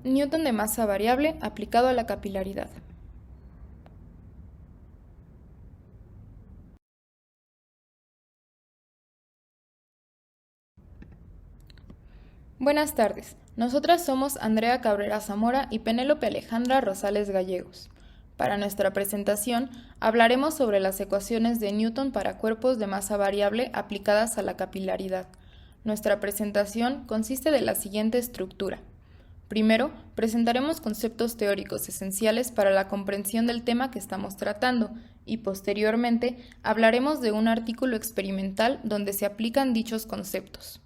Newton de masa variable aplicado a la capilaridad. Buenas tardes, nosotras somos Andrea Cabrera Zamora y Penélope Alejandra Rosales Gallegos. Para nuestra presentación hablaremos sobre las ecuaciones de Newton para cuerpos de masa variable aplicadas a la capilaridad. Nuestra presentación consiste de la siguiente estructura. Primero, presentaremos conceptos teóricos esenciales para la comprensión del tema que estamos tratando y posteriormente hablaremos de un artículo experimental donde se aplican dichos conceptos.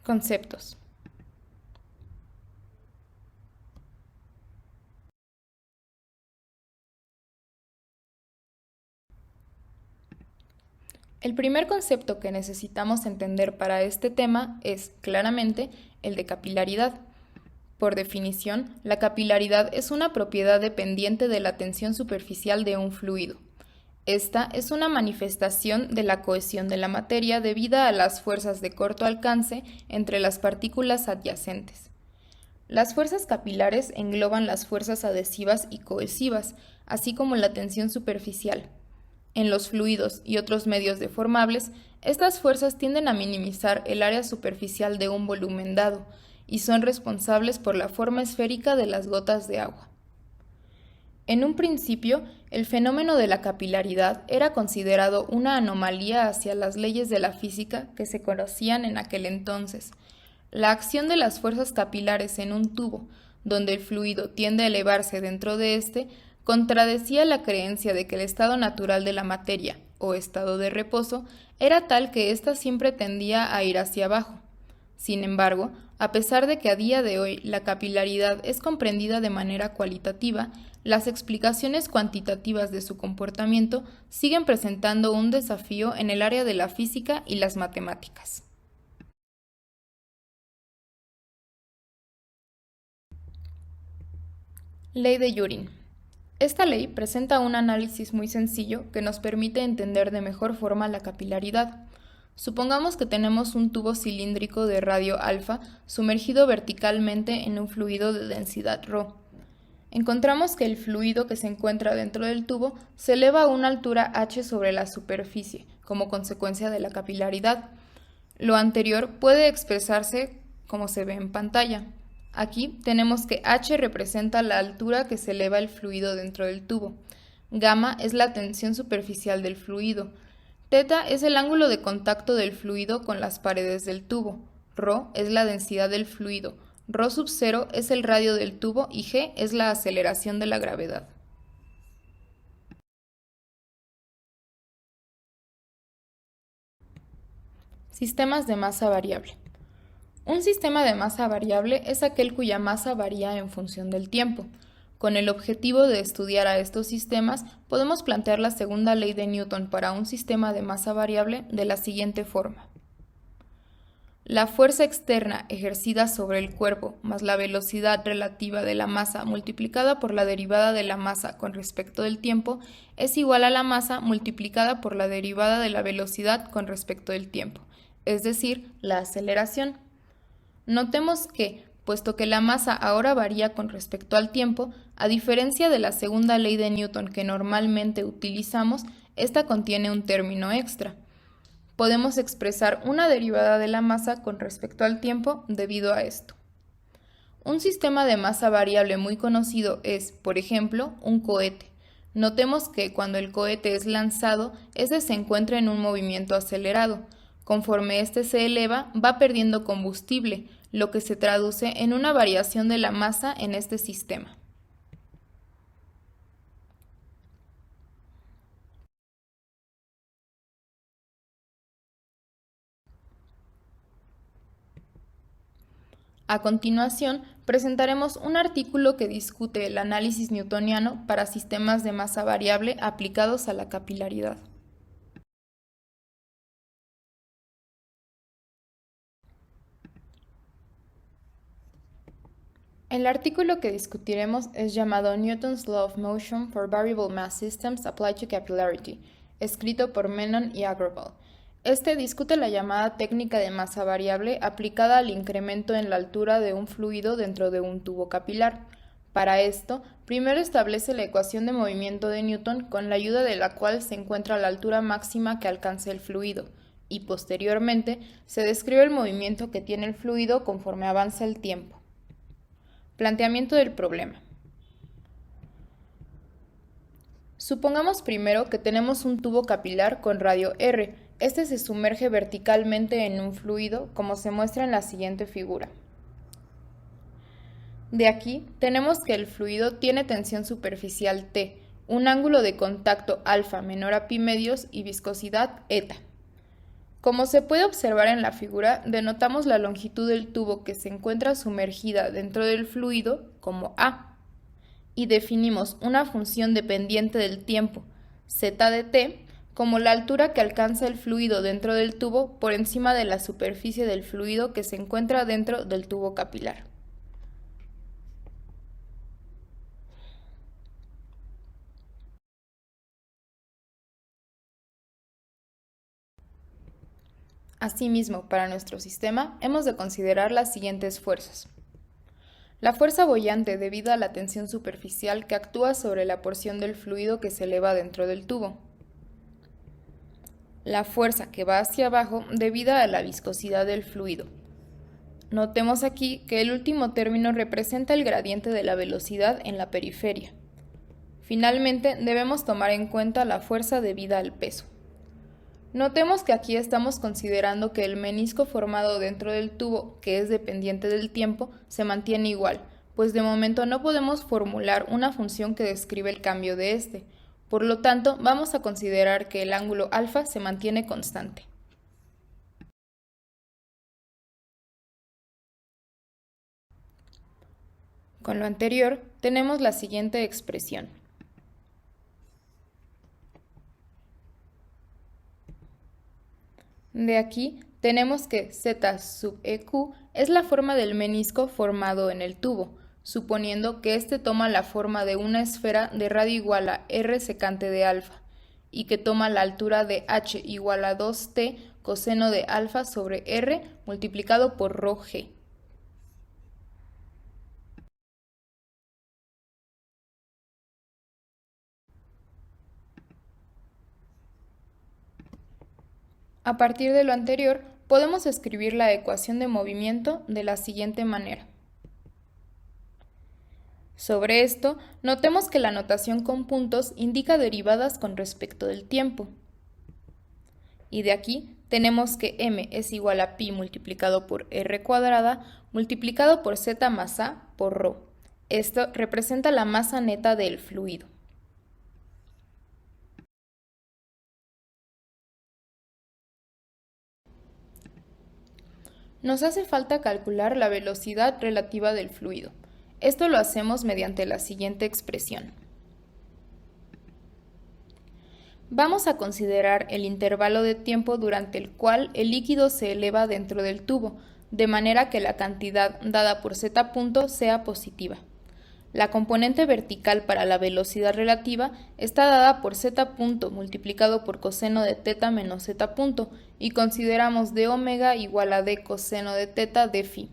Conceptos. El primer concepto que necesitamos entender para este tema es, claramente, el de capilaridad. Por definición, la capilaridad es una propiedad dependiente de la tensión superficial de un fluido. Esta es una manifestación de la cohesión de la materia debida a las fuerzas de corto alcance entre las partículas adyacentes. Las fuerzas capilares engloban las fuerzas adhesivas y cohesivas, así como la tensión superficial. En los fluidos y otros medios deformables, estas fuerzas tienden a minimizar el área superficial de un volumen dado y son responsables por la forma esférica de las gotas de agua. En un principio, el fenómeno de la capilaridad era considerado una anomalía hacia las leyes de la física que se conocían en aquel entonces. La acción de las fuerzas capilares en un tubo, donde el fluido tiende a elevarse dentro de éste, contradecía la creencia de que el estado natural de la materia, o estado de reposo, era tal que ésta siempre tendía a ir hacia abajo. Sin embargo, a pesar de que a día de hoy la capilaridad es comprendida de manera cualitativa, las explicaciones cuantitativas de su comportamiento siguen presentando un desafío en el área de la física y las matemáticas. Ley de Yorin. Esta ley presenta un análisis muy sencillo que nos permite entender de mejor forma la capilaridad. Supongamos que tenemos un tubo cilíndrico de radio alfa sumergido verticalmente en un fluido de densidad ρ. Encontramos que el fluido que se encuentra dentro del tubo se eleva a una altura h sobre la superficie, como consecuencia de la capilaridad. Lo anterior puede expresarse como se ve en pantalla. Aquí tenemos que h representa la altura que se eleva el fluido dentro del tubo. Gamma es la tensión superficial del fluido. Θ es el ángulo de contacto del fluido con las paredes del tubo. Ρ es la densidad del fluido. Ρ sub 0 es el radio del tubo y g es la aceleración de la gravedad. Sistemas de masa variable. Un sistema de masa variable es aquel cuya masa varía en función del tiempo. Con el objetivo de estudiar a estos sistemas, podemos plantear la segunda ley de Newton para un sistema de masa variable de la siguiente forma. La fuerza externa ejercida sobre el cuerpo más la velocidad relativa de la masa multiplicada por la derivada de la masa con respecto del tiempo es igual a la masa multiplicada por la derivada de la velocidad con respecto del tiempo, es decir, la aceleración. Notemos que, puesto que la masa ahora varía con respecto al tiempo, a diferencia de la segunda ley de Newton que normalmente utilizamos, esta contiene un término extra. Podemos expresar una derivada de la masa con respecto al tiempo debido a esto. Un sistema de masa variable muy conocido es, por ejemplo, un cohete. Notemos que cuando el cohete es lanzado, este se encuentra en un movimiento acelerado. Conforme este se eleva, va perdiendo combustible, lo que se traduce en una variación de la masa en este sistema. A continuación, presentaremos un artículo que discute el análisis newtoniano para sistemas de masa variable aplicados a la capilaridad. El artículo que discutiremos es llamado Newton's Law of Motion for Variable Mass Systems Applied to Capillarity, escrito por Menon y Agrawal. Este discute la llamada técnica de masa variable aplicada al incremento en la altura de un fluido dentro de un tubo capilar. Para esto, primero establece la ecuación de movimiento de Newton, con la ayuda de la cual se encuentra la altura máxima que alcanza el fluido, y posteriormente se describe el movimiento que tiene el fluido conforme avanza el tiempo. Planteamiento del problema. Supongamos primero que tenemos un tubo capilar con radio R. Este se sumerge verticalmente en un fluido, como se muestra en la siguiente figura. De aquí tenemos que el fluido tiene tensión superficial T, un ángulo de contacto alfa menor a pi medios y viscosidad eta. Como se puede observar en la figura, denotamos la longitud del tubo que se encuentra sumergida dentro del fluido como A, y definimos una función dependiente del tiempo, z de t, como la altura que alcanza el fluido dentro del tubo por encima de la superficie del fluido que se encuentra dentro del tubo capilar. Asimismo, para nuestro sistema, hemos de considerar las siguientes fuerzas. La fuerza boyante debido a la tensión superficial que actúa sobre la porción del fluido que se eleva dentro del tubo. La fuerza que va hacia abajo debido a la viscosidad del fluido. Notemos aquí que el último término representa el gradiente de la velocidad en la periferia. Finalmente, debemos tomar en cuenta la fuerza debida al peso. Notemos que aquí estamos considerando que el menisco formado dentro del tubo, que es dependiente del tiempo, se mantiene igual, pues de momento no podemos formular una función que describe el cambio de este. Por lo tanto, vamos a considerar que el ángulo alfa se mantiene constante. Con lo anterior, tenemos la siguiente expresión. De aquí tenemos que Z sub EQ es la forma del menisco formado en el tubo, suponiendo que éste toma la forma de una esfera de radio igual a R secante de alfa, y que toma la altura de H igual a 2t coseno de alfa sobre R multiplicado por ρ g. A partir de lo anterior, podemos escribir la ecuación de movimiento de la siguiente manera. Sobre esto, notemos que la notación con puntos indica derivadas con respecto del tiempo. Y de aquí tenemos que m es igual a pi multiplicado por r cuadrada multiplicado por z más a por ρ. Esto representa la masa neta del fluido. Nos hace falta calcular la velocidad relativa del fluido. Esto lo hacemos mediante la siguiente expresión. Vamos a considerar el intervalo de tiempo durante el cual el líquido se eleva dentro del tubo, de manera que la cantidad dada por z punto sea positiva. La componente vertical para la velocidad relativa está dada por z punto multiplicado por coseno de teta menos z punto y consideramos d omega igual a d coseno de teta de phi.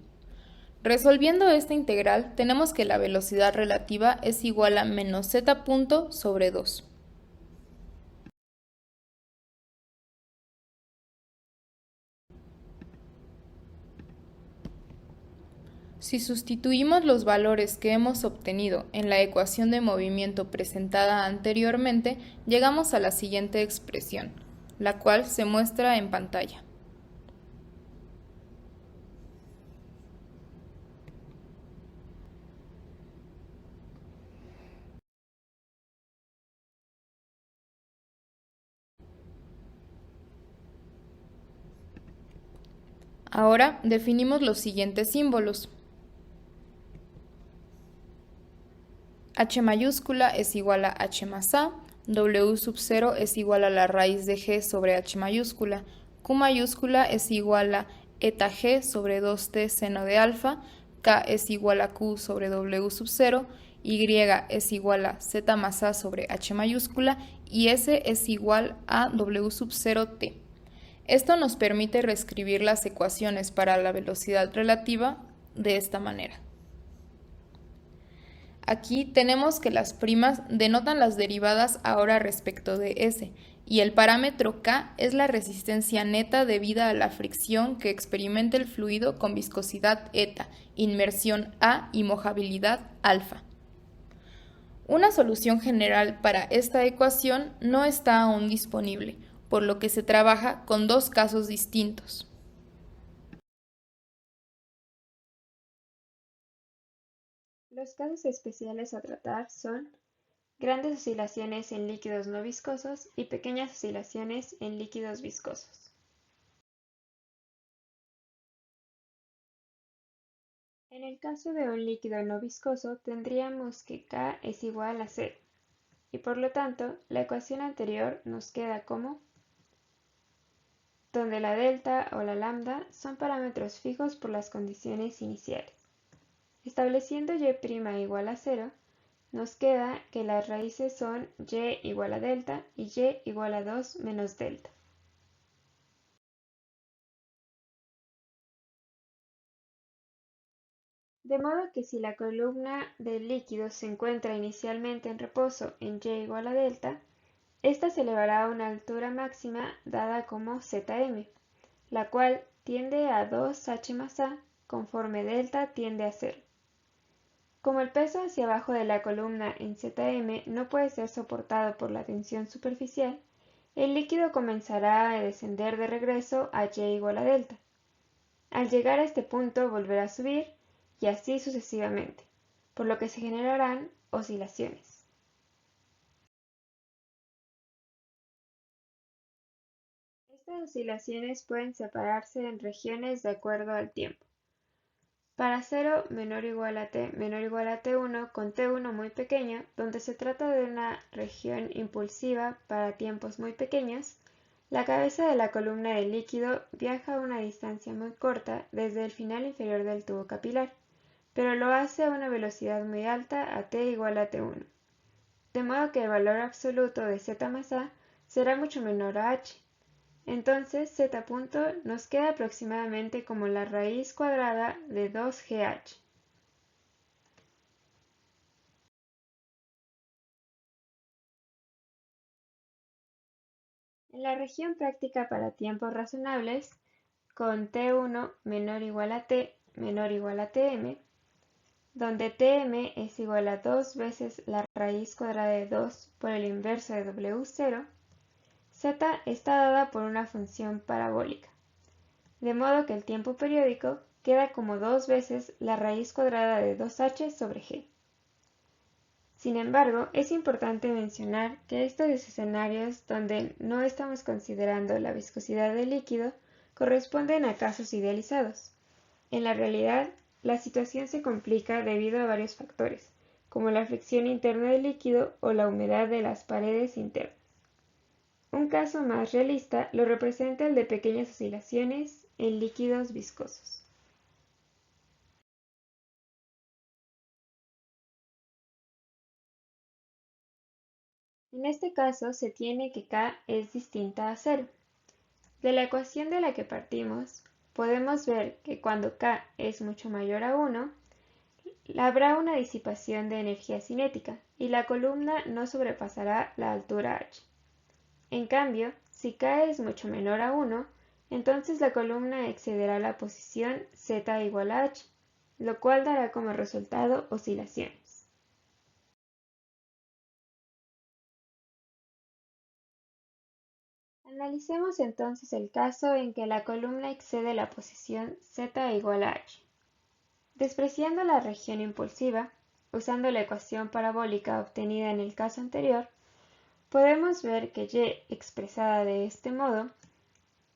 Resolviendo esta integral tenemos que la velocidad relativa es igual a menos z punto sobre 2. Si sustituimos los valores que hemos obtenido en la ecuación de movimiento presentada anteriormente, llegamos a la siguiente expresión, la cual se muestra en pantalla. Ahora definimos los siguientes símbolos. H mayúscula es igual a H más A, W sub 0 es igual a la raíz de G sobre H mayúscula, Q mayúscula es igual a eta G sobre 2T seno de alfa, K es igual a Q sobre W sub 0, Y es igual a Z más A sobre H mayúscula y S es igual a W sub 0T. Esto nos permite reescribir las ecuaciones para la velocidad relativa de esta manera. Aquí tenemos que las primas denotan las derivadas ahora respecto de S, y el parámetro K es la resistencia neta debida a la fricción que experimenta el fluido con viscosidad eta, inmersión A y mojabilidad alfa. Una solución general para esta ecuación no está aún disponible, por lo que se trabaja con dos casos distintos. Los casos especiales a tratar son grandes oscilaciones en líquidos no viscosos y pequeñas oscilaciones en líquidos viscosos. En el caso de un líquido no viscoso, tendríamos que K es igual a cero, y por lo tanto, la ecuación anterior nos queda como donde la delta o la lambda son parámetros fijos por las condiciones iniciales. Estableciendo y' igual a cero, nos queda que las raíces son y igual a delta y y igual a 2 menos delta. De modo que si la columna del líquido se encuentra inicialmente en reposo en y igual a delta, ésta se elevará a una altura máxima dada como Zm, la cual tiende a 2h más a conforme delta tiende a 0. Como el peso hacia abajo de la columna en Zm no puede ser soportado por la tensión superficial, el líquido comenzará a descender de regreso a y igual a delta. Al llegar a este punto volverá a subir y así sucesivamente, por lo que se generarán oscilaciones. Estas oscilaciones pueden separarse en regiones de acuerdo al tiempo. Para 0 menor o igual a t menor o igual a t1 con t1 muy pequeño, donde se trata de una región impulsiva para tiempos muy pequeños, la cabeza de la columna de líquido viaja a una distancia muy corta desde el final inferior del tubo capilar, pero lo hace a una velocidad muy alta a t igual a t1, de modo que el valor absoluto de z más a será mucho menor a h. Entonces z punto nos queda aproximadamente como la raíz cuadrada de 2gh. En la región práctica para tiempos razonables, con t1 menor o igual a t menor o igual a tm, donde tm es igual a 2 veces la raíz cuadrada de 2 por el inverso de w0, z está dada por una función parabólica, de modo que el tiempo periódico queda como 2 veces la raíz cuadrada de 2h sobre g. Sin embargo, es importante mencionar que estos escenarios donde no estamos considerando la viscosidad del líquido corresponden a casos idealizados. En la realidad, la situación se complica debido a varios factores, como la fricción interna del líquido o la humedad de las paredes internas. Un caso más realista lo representa el de pequeñas oscilaciones en líquidos viscosos. En este caso se tiene que K es distinta a cero. De la ecuación de la que partimos, podemos ver que cuando K es mucho mayor a 1, habrá una disipación de energía cinética y la columna no sobrepasará la altura h. En cambio, si K es mucho menor a 1, entonces la columna excederá la posición z igual a h, lo cual dará como resultado oscilaciones. Analicemos entonces el caso en que la columna excede la posición z igual a h. Despreciando la región impulsiva, usando la ecuación parabólica obtenida en el caso anterior, podemos ver que y expresada de este modo,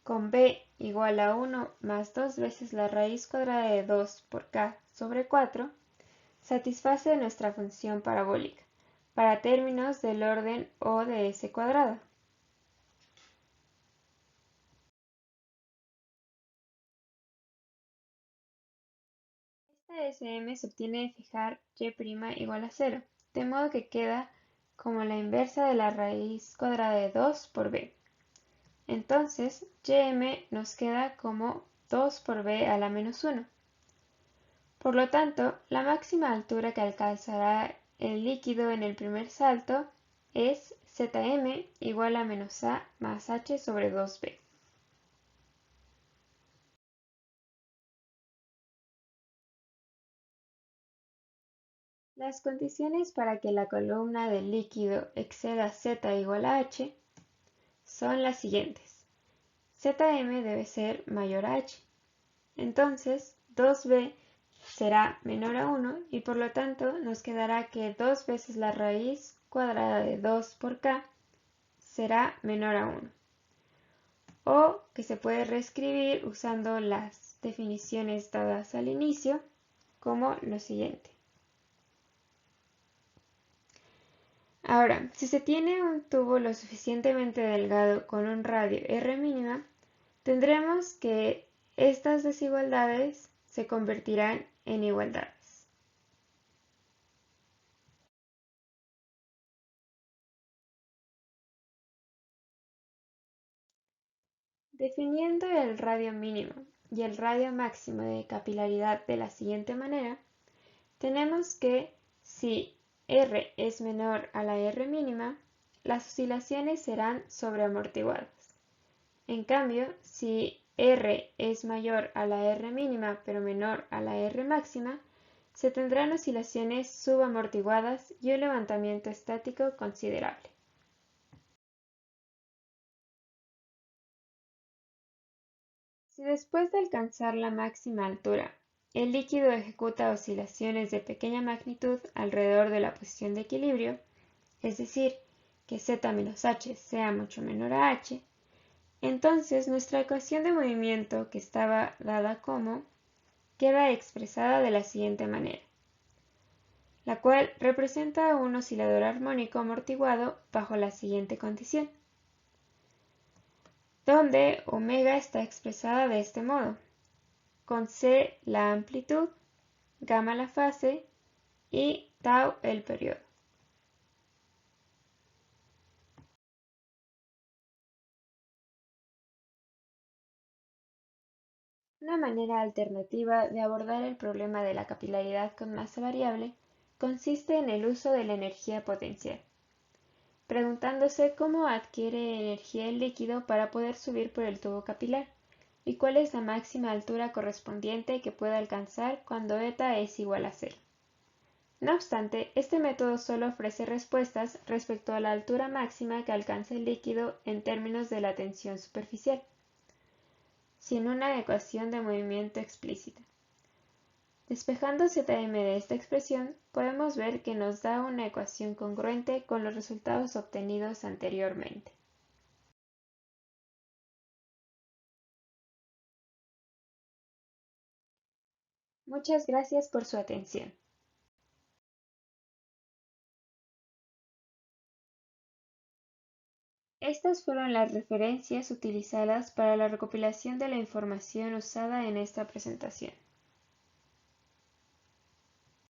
con b igual a 1 más 2 veces la raíz cuadrada de 2 por k sobre 4, satisface nuestra función parabólica, para términos del orden O de S cuadrada. Esta Sm se obtiene de fijar y' igual a 0, de modo que queda como la inversa de la raíz cuadrada de 2 por b. Entonces, Ym nos queda como 2 por b a la menos 1. Por lo tanto, la máxima altura que alcanzará el líquido en el primer salto es Zm igual a menos a más h sobre 2b. Las condiciones para que la columna del líquido exceda z igual a h son las siguientes. Zm debe ser mayor a h. Entonces, 2b será menor a 1 y por lo tanto nos quedará que 2 veces la raíz cuadrada de 2 por k será menor a 1. O que se puede reescribir usando las definiciones dadas al inicio como lo siguiente. Ahora, si se tiene un tubo lo suficientemente delgado con un radio R mínima, tendremos que estas desigualdades se convertirán en igualdades. Definiendo el radio mínimo y el radio máximo de capilaridad de la siguiente manera, tenemos que si R es menor a la R mínima, las oscilaciones serán sobreamortiguadas. En cambio, si R es mayor a la R mínima pero menor a la R máxima, se tendrán oscilaciones subamortiguadas y un levantamiento estático considerable. Si después de alcanzar la máxima altura, el líquido ejecuta oscilaciones de pequeña magnitud alrededor de la posición de equilibrio, es decir, que z-h sea mucho menor a h, entonces nuestra ecuación de movimiento, que estaba dada como, queda expresada de la siguiente manera, la cual representa un oscilador armónico amortiguado bajo la siguiente condición, donde omega está expresada de este modo, con c la amplitud, gamma la fase y tau el periodo. Una manera alternativa de abordar el problema de la capilaridad con masa variable consiste en el uso de la energía potencial, preguntándose cómo adquiere energía el líquido para poder subir por el tubo capilar y cuál es la máxima altura correspondiente que puede alcanzar cuando eta es igual a 0. No obstante, este método solo ofrece respuestas respecto a la altura máxima que alcanza el líquido en términos de la tensión superficial, sin una ecuación de movimiento explícita. Despejando Zm de esta expresión, podemos ver que nos da una ecuación congruente con los resultados obtenidos anteriormente. Muchas gracias por su atención. Estas fueron las referencias utilizadas para la recopilación de la información usada en esta presentación.